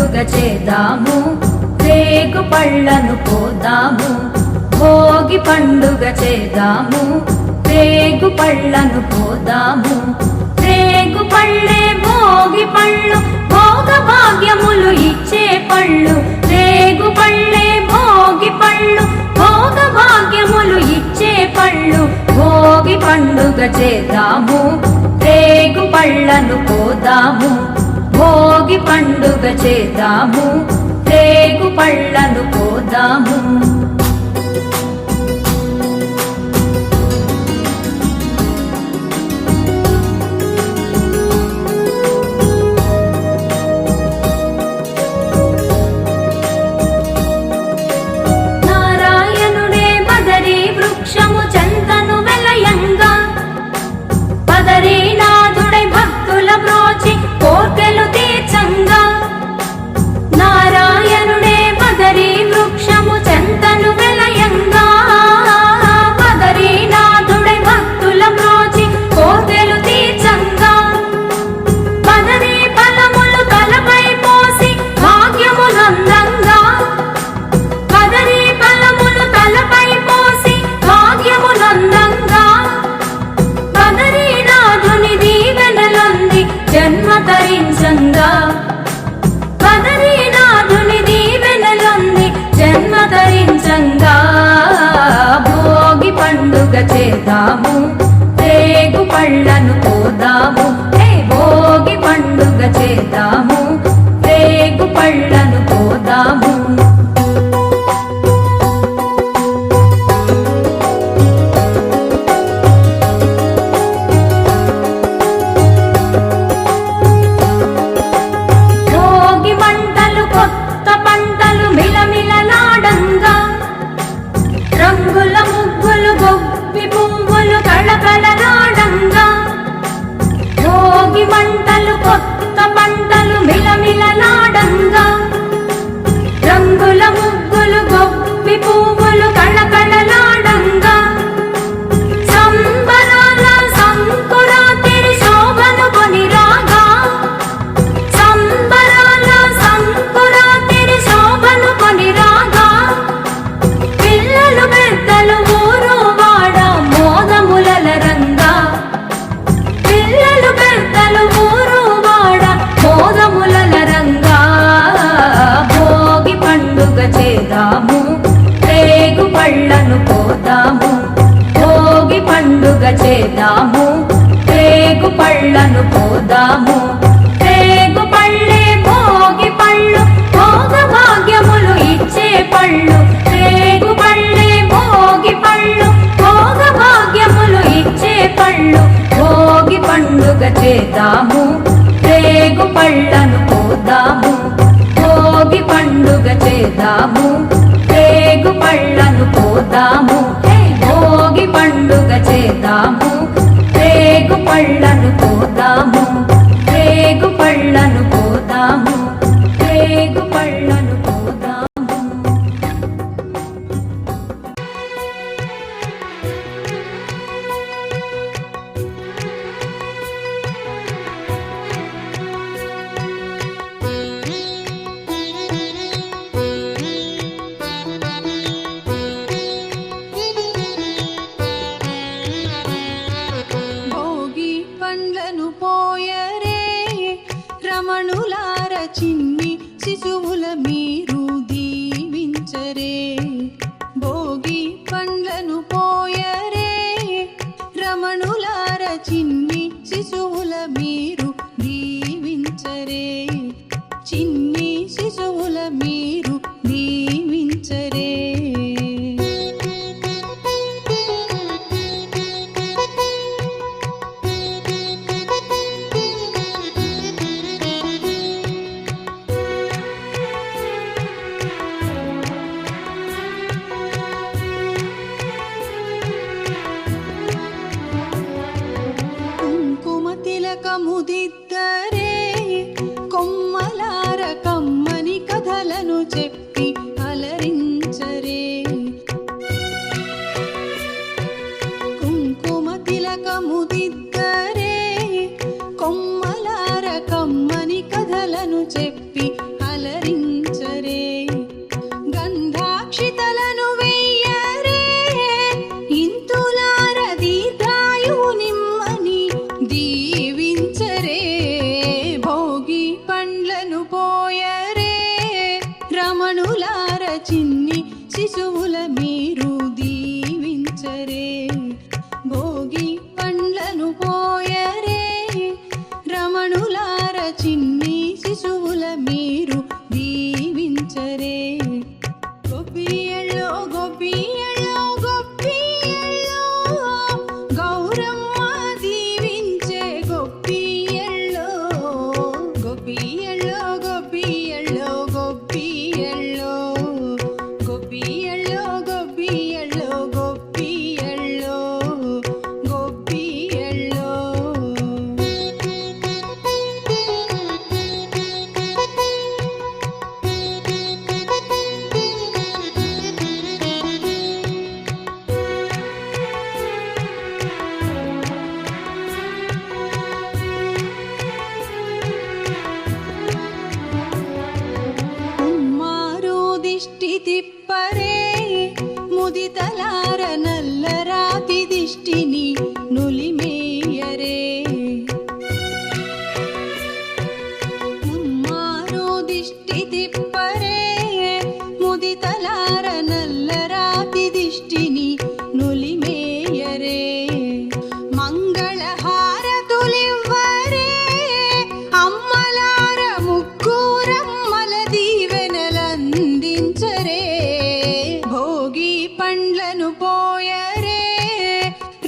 పండుగ చేద్దాము, రేగు పళ్ళను పోదాము. భోగి పండుగ చేద్దాము, రేగు పళ్ళను పోదాము. రేగు పళ్ళే భోగి పళ్ళు, భోగ భాగ్యములు ఇచ్చే పళ్ళు. రేగు పళ్ళే భోగి పళ్ళు, భోగ భాగ్యములు ఇచ్చే పళ్ళు. భోగి పండుగ చేద్దాము, రేగు పళ్ళను పోదాము. భోగి పండుగ చేద్దాము, రేగు పళ్ళను పోదాము. నారాయణుడే బదరీ వృక్షము చెంతను వెలయంగా, బదరీనాథుడై భక్తుల బ్రోచి కోర్కెలు తీర్చంగా. నారాయణుడే బదరీ వృక్షము చెంతను వెలయంగా, బదరీనాథుడై భక్తుల బ్రోచి కోర్కెలు తీర్చంగా. బదరీ ఫలములు తలపై పోసి భాగ్యమునందంగా, బదరీ ఫలములు తలపై పోసి భాగ్యమునందంగా. బదరీనాథుని దీవెనలొంది జన్మ తరించంగా, బదరీనాథుని దీవెనలొంది జన్మ తరించంగా. భోగి పండుగ చేద్దాము, రేగు పళ్ళను పోదాము. భోగి పండుగ చేద్దాము, రేగు పళ్ళను పోదాము. భోగి మంటలు కొత్త పంటలు మిలమిలలాడంగా, రంగుల ముగ్గులు గొప్పి పువ్వులు కళకళలాడంగా. భోగి మంటలు కొత్త పంటలు మిలమిలలాడంగా, రంగుల ముగ్గులు గొప్పి పువ్వులు కళకళలాడంగా. సంబరాల సంకురాతిరి శోభను కొని రాగా, సంబరాల సంకురాతిరి శోభను కొని రాగా. పిల్లలు పెద్దలు ఊరు వాడ మోదములల రంగా, పిల్లలు పెద్దలు ఊరు వాడ మోదములల రంగా. భోగి పండుగ చేద్దాము, రేగు పళ్ళను పోదాము. భోగి పండుగ చేద్దాము, రేగు పళ్ళను పోదాము. రేగు పళ్ళే భోగి పళ్ళు, భోగ భాగ్యములు ఇచ్చే పళ్ళు. రేగు పళ్ళే భోగి పళ్ళు, భోగ భాగ్యములు ఇచ్చే పళ్ళు. భోగి పండుగ చేద్దాము, రేగు పళ్ళను పోదాము. భోగి పండుగ చేద్దాము, రేగు పళ్ళను పోదాము. భోగి పండుగ చేద్దాము, రేగు పళ్ళను పోదాము. రేగు పళ్ళను పోదాము, రేగు పళ్ళను పోదాము. భోగి పండ్లను పోయరే రమణులార, చిన్ని శిశువుల మీరు దీవించరే. భోగి పండ్లను పోయరే రమణులార, చిన్ని శిశువుల మీరు దీవించరే. చిన్ని శిశువుల మీరు దీవించరే. కుంకుమ తిలకము దిద్దరే, కొమ్మలార కమ్మని కథలను చెప్పి అలరించరే. కుంకుమ తిలకము దిద్దరే, కొమ్మలార కమ్మని కథలను చెప్పి అలరించరే. దీవించరే భోగి పండ్లను పోయరే రమణులార చిన్ని శిశువుల మీరు దీవించరే గోపియల్లో గోపియల్లో గోపియల్లో గౌరమ్మ దీవించే గోపియల్లో గోపియల్లో గోపియల్లో గోపియల్లో గోపియల్లో గోపియల్లో గోపియల్లో గోపియల్లో ఉమ్మారు దిష్టి తిప్పరే ముదితలార నల్లరాతి దిష్టిని నులిమేయరే ఉమ్మారు దిష్టి తిప్పరే ముదితలార నల్లరాతి దిష్టిని నులిమేయరే మంగళహారతులివ్వరే అమ్మలార ముగ్గురమ్మల దీవెనలందించరే భోగి పండ్లను పోయరే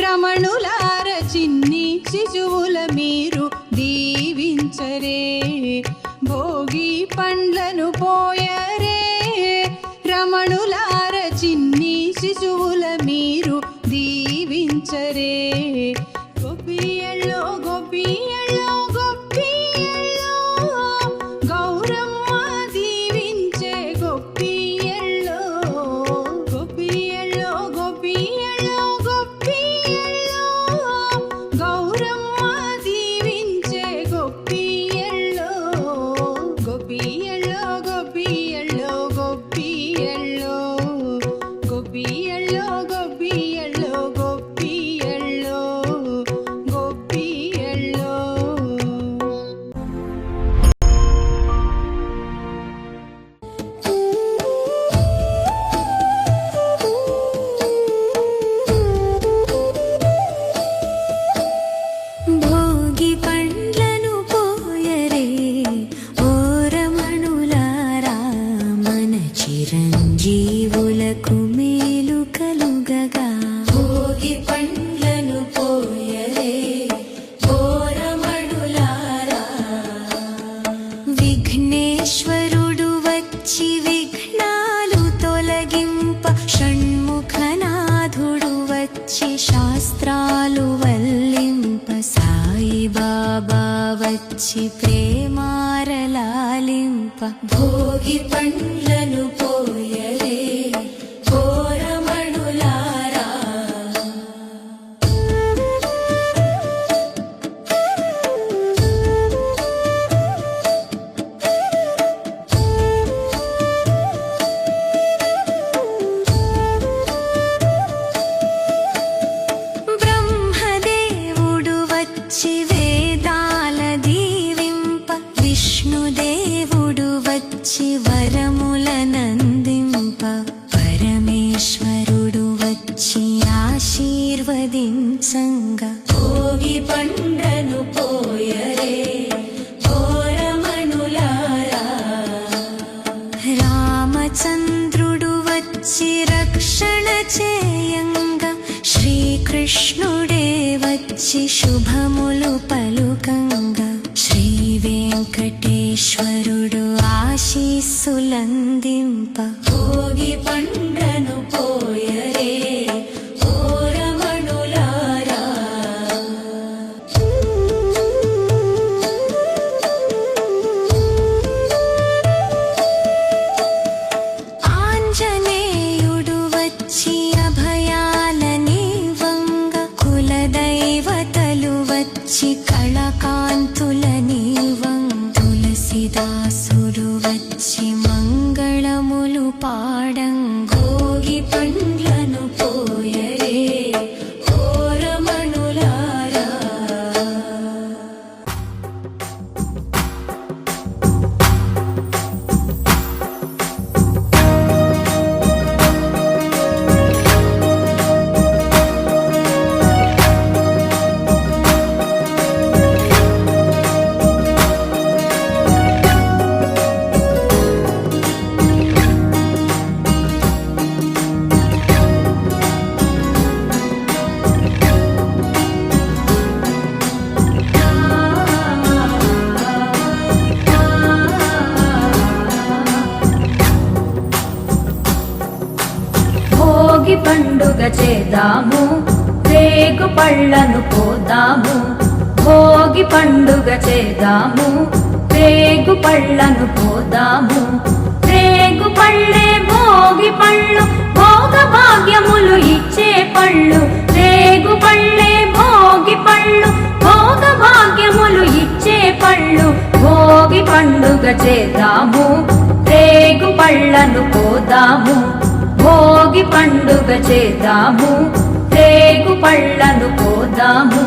రమణులార చిన్ని శిశువుల మీరు దీవించరే భోగి పండ్లను పోయరే రమణులార చిన్ని శిశువుల మీరు దీవించరే గోపియల్లో గోపియల్లో గోపియల్లో గౌరమ్మ దీవించే గోపియల్లో గోపియల్లో గోపియల్లో గోపియల్లో గౌరమ్మ దీవించే గోపియల్లో గోపియల్లో గోపియల్లో గోపియల్లో గోపియల్లో గోపియల్లో గోపియల్లో గోపియల్లో భోగి పండ్లను పోయరే ఓ రమణులారా మన చిరంజీవులకు మేలు కలుగగా భోగి పండ్లను పోయరే ఓ రమణులారా విఘ్నేశ్వరుడు వచ్చి విఘ్నాలు తొలగింప షణ్ముఖనాథుడు వచ్చి శాస్త్రాలు వల్లింప సాయిబాబా వచ్చి ప్రేమారలాలింప భోగి పండ్లను పోయరే ఓ రమణులారా బ్రహ్మదేవుడు వచ్చి వేదాల దీవింప విష్ణుదేవుడు వచ్చి వరములనందింప పరమేశ్వరుడు వచ్చి ఆశీర్వదించంగా భోగి పండ్లను పోయరే ఓ రమణులారా రామచంద్రుడు వచ్చి రక్షణ చేయంగా శ్రీకృష్ణుడే వచ్చి శుభములు పలుకంగా శ్రీ వెంకటేశ్వరుడు ఆశీస్సులందింప భోగి పండ్లను పోయరే ఓ రమణులారా ఆంజనేయుడు వచ్చి అభయాలనివ్వంగ కులదైవతలు వచ్చి కళకాంతులనివ్వంగ తులసిదాసుడు వచ్చి మంగళములు పాడంగ భోగి పండ్లను చేద్దాము, రేగు పళ్ళను పోదాము. భోగి పండుగ చేద్దాము, రేగు పళ్ళను పోదాము. రేగు పళ్ళే భోగి పళ్ళు, భోగ భాగ్యములు ఇచ్చే పళ్ళు. రేగు పళ్ళే భోగి పళ్ళు, భోగ భాగ్యములు ఇచ్చే పళ్ళు. భోగి పండుగ చేద్దాము, రేగు పళ్ళను పోదాము. భోగి పండుగ చేద్దాము, రేగు పళ్ళను పోదాము.